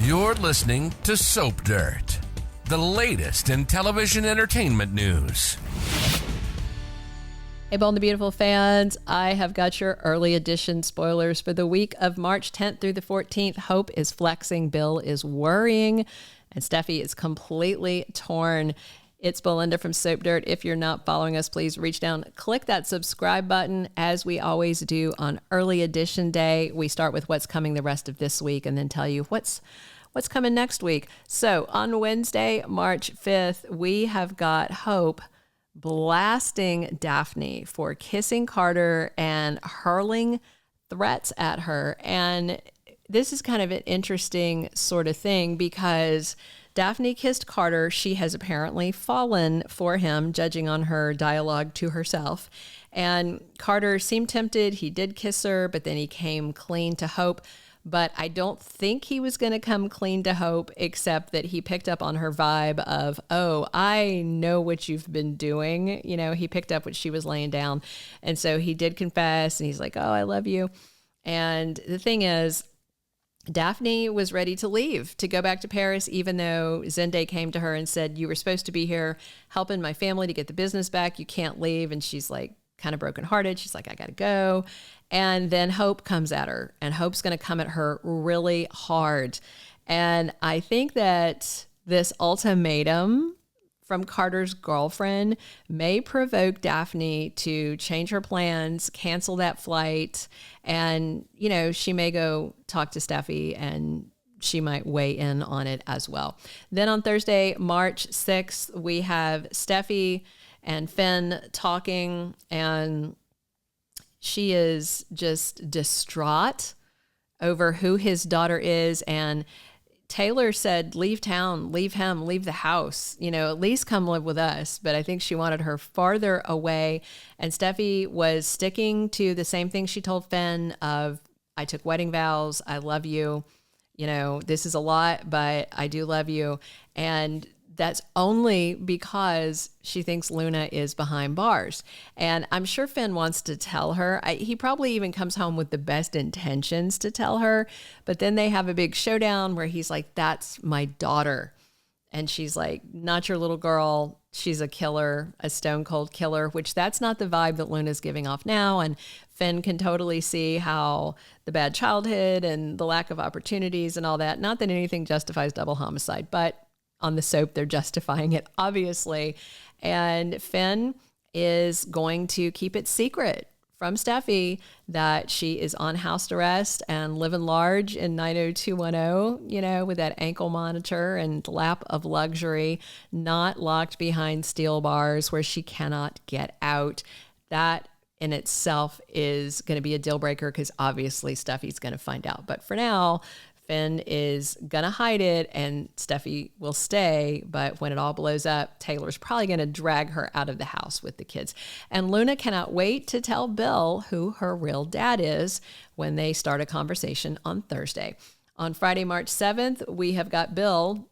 You're listening to Soap Dirt, the latest in television entertainment news. Hey, Bold and the Beautiful fans, I have got your early edition spoilers for the week of March 10th through the 14th. Hope is flexing, Bill is worrying, and Steffy is completely torn. It's Belinda from Soap Dirt. If you're not following us, please reach down, click that subscribe button. As we always do on early edition day, we start with what's coming the rest of this week and then tell you what's coming next week. So on Wednesday, March 5th, we have got Hope blasting Daphne for kissing Carter and hurling threats at her. And this is kind of an interesting sort of thing because Daphne kissed Carter. She has apparently fallen for him, judging on her dialogue to herself. And Carter seemed tempted. He did kiss her, but then he came clean to Hope. But I don't think he was going to come clean to Hope, except that he picked up on her vibe of, oh, I know what you've been doing. You know, he picked up what she was laying down. And so he did confess, and he's like, oh, I love you. And the thing is, Daphne was ready to leave, to go back to Paris, even though Zende came to her and said, you were supposed to be here helping my family to get the business back. You can't leave. And she's like kind of brokenhearted. She's like, I got to go. And then Hope comes at her, and Hope's going to come at her really hard. And I think that this ultimatum from Carter's girlfriend may provoke Daphne to change her plans, cancel that flight, and, you know, she may go talk to Steffy and she might weigh in on it as well. Then on Thursday, March 6th, we have Steffy and Finn talking, and she is just distraught over who his daughter is. And Taylor said, leave town, leave him, leave the house, you know, at least come live with us. But I think she wanted her farther away. And Steffy was sticking to the same thing she told Finn of, I took wedding vows. I love you. You know, this is a lot, but I do love you. And that's only because she thinks Luna is behind bars. And I'm sure Finn wants to tell her. He probably even comes home with the best intentions to tell her. But then they have a big showdown where he's like, that's my daughter. And she's like, not your little girl. She's a killer, a stone cold killer, which that's not the vibe that Luna's giving off now. And Finn can totally see how the bad childhood and the lack of opportunities and all that, not that anything justifies double homicide, but on the soap, they're justifying it, obviously. And Finn is going to keep it secret from Steffy that she is on house arrest and living large in 90210, you know, with that ankle monitor and lap of luxury, not locked behind steel bars where she cannot get out. That in itself is going to be a deal breaker because obviously Steffy's going to find out. But for now, Finn is going to hide it and Steffy will stay. But when it all blows up, Taylor's probably going to drag her out of the house with the kids. And Luna cannot wait to tell Bill who her real dad is when they start a conversation on Thursday. On Friday, March 7th, we have got Bill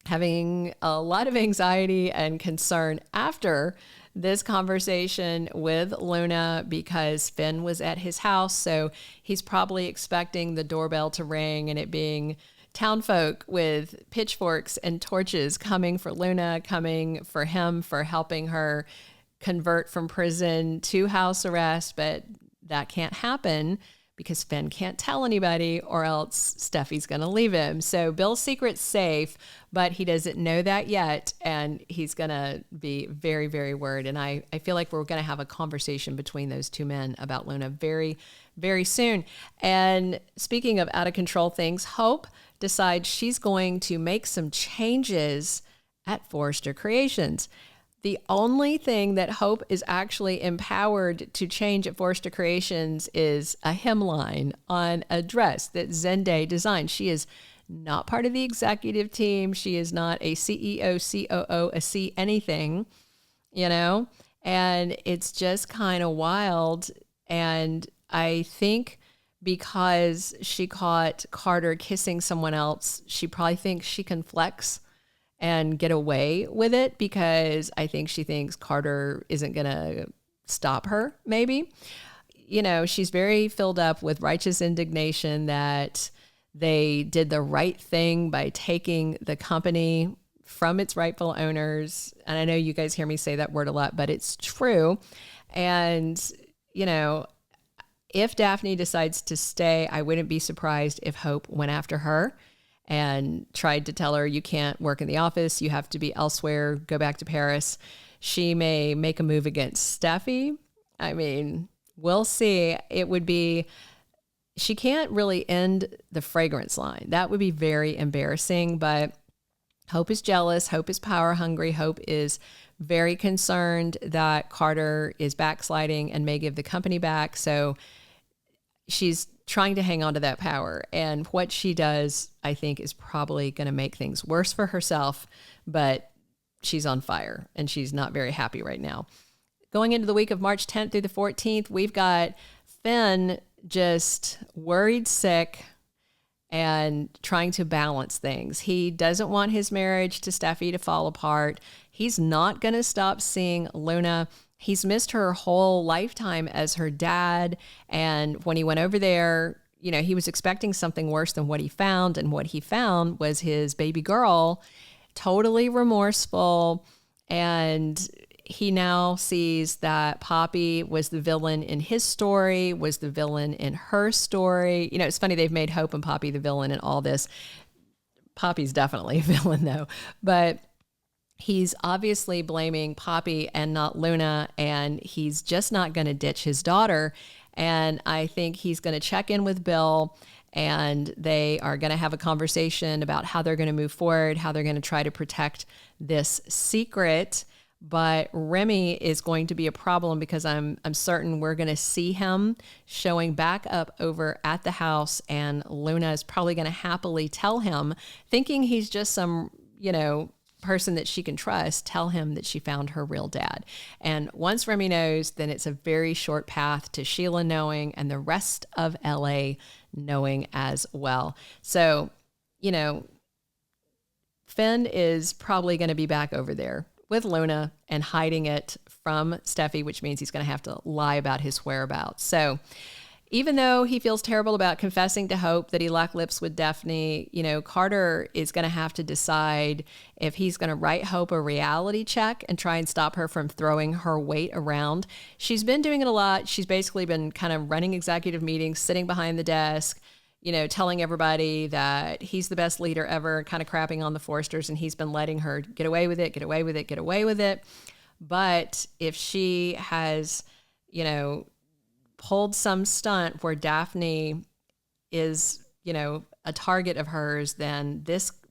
having a lot of anxiety and concern after this conversation with Luna because Finn was at his house. So he's probably expecting the doorbell to ring and it being townfolk with pitchforks and torches coming for Luna, coming for him for helping her convert from prison to house arrest. But that can't happen because Finn can't tell anybody or else Steffy's going to leave him. So Bill's secret's safe, but he doesn't know that yet. And he's going to be very, very worried. And I feel like we're going to have a conversation between those two men about Luna very, very soon. And speaking of out of control things, Hope decides she's going to make some changes at Forrester Creations. The only thing that Hope is actually empowered to change at Forrester Creations is a hemline on a dress that Zende designed. She is not part of the executive team. She is not a CEO, COO, a C anything, you know, and it's just kind of wild. And I think because she caught Carter kissing someone else, she probably thinks she can flex and get away with it because I think she thinks Carter isn't going to stop her, maybe. You know, she's very filled up with righteous indignation that They did the right thing by taking the company from its rightful owners. And I know you guys hear me say that word a lot, but it's true. And, you know, if Daphne decides to stay, I wouldn't be surprised if Hope went after her and tried to tell her, you can't work in the office, you have to be elsewhere, go back to Paris. She may make a move against Steffy. I mean, we'll see. It would be, she can't really end the fragrance line. That would be very embarrassing, but Hope is jealous. Hope is power hungry. Hope is very concerned that Carter is backsliding and may give the company back. So she's trying to hang on to that power. And what she does, I think, is probably going to make things worse for herself, but she's on fire and she's not very happy right now. Going into the week of March 10th through the 14th, we've got Finn just worried sick and trying to balance things. He doesn't want his marriage to Steffy to fall apart. He's not going to stop seeing Luna. He's missed her whole lifetime as her dad. And when he went over there, you know, he was expecting something worse than what he found. And what he found was his baby girl, totally remorseful. And he now sees that Poppy was the villain in his story, was the villain in her story. You know, it's funny, they've made Hope and Poppy the villain in all this. Poppy's definitely a villain though, but he's obviously blaming Poppy and not Luna, and he's just not going to ditch his daughter. And I think he's going to check in with Bill, and they are going to have a conversation about how they're going to move forward, how they're going to try to protect this secret. But Remy is going to be a problem because I'm certain we're going to see him showing back up over at the house, and Luna is probably going to happily tell him, thinking he's just some, you know, person that she can trust, tell him that she found her real dad. And once Remy knows, then it's a very short path to Sheila knowing and the rest of LA knowing as well. So, you know, Finn is probably going to be back over there with Luna and hiding it from Steffy, which means he's going to have to lie about his whereabouts. So even though he feels terrible about confessing to Hope that he locked lips with Daphne, you know, Carter is going to have to decide if he's going to write Hope a reality check and try and stop her from throwing her weight around. She's been doing it a lot. She's basically been kind of running executive meetings, sitting behind the desk, you know, telling everybody that he's the best leader ever, kind of crapping on the Forresters, and he's been letting her get away with it, get away with it, get away with it. But if she has, you know, pulled some stunt where Daphne is, you know, a target of hers, then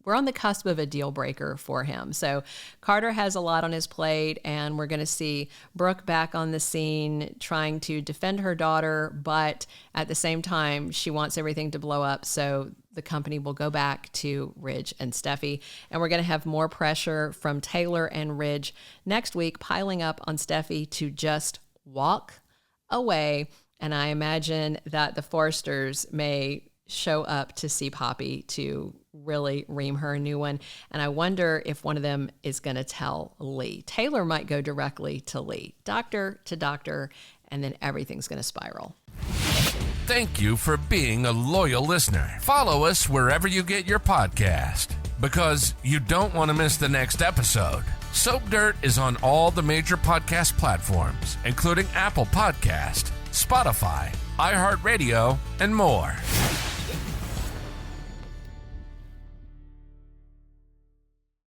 we're on the cusp of a deal breaker for him. So Carter has a lot on his plate, and we're going to see Brooke back on the scene trying to defend her daughter, but at the same time, she wants everything to blow up. So the company will go back to Ridge and Steffy, and we're going to have more pressure from Taylor and Ridge next week, piling up on Steffy to just walk away. And I imagine that the Forresters may show up to see Poppy to really ream her a new one. And I wonder if one of them is going to tell Lee. Taylor might go directly to Lee, doctor to doctor, and then everything's going to spiral. Thank you for being a loyal listener. Follow us wherever you get your podcast, because you don't want to miss the next episode. Soap Dirt is on all the major podcast platforms, including Apple Podcast, Spotify, iHeartRadio, and more.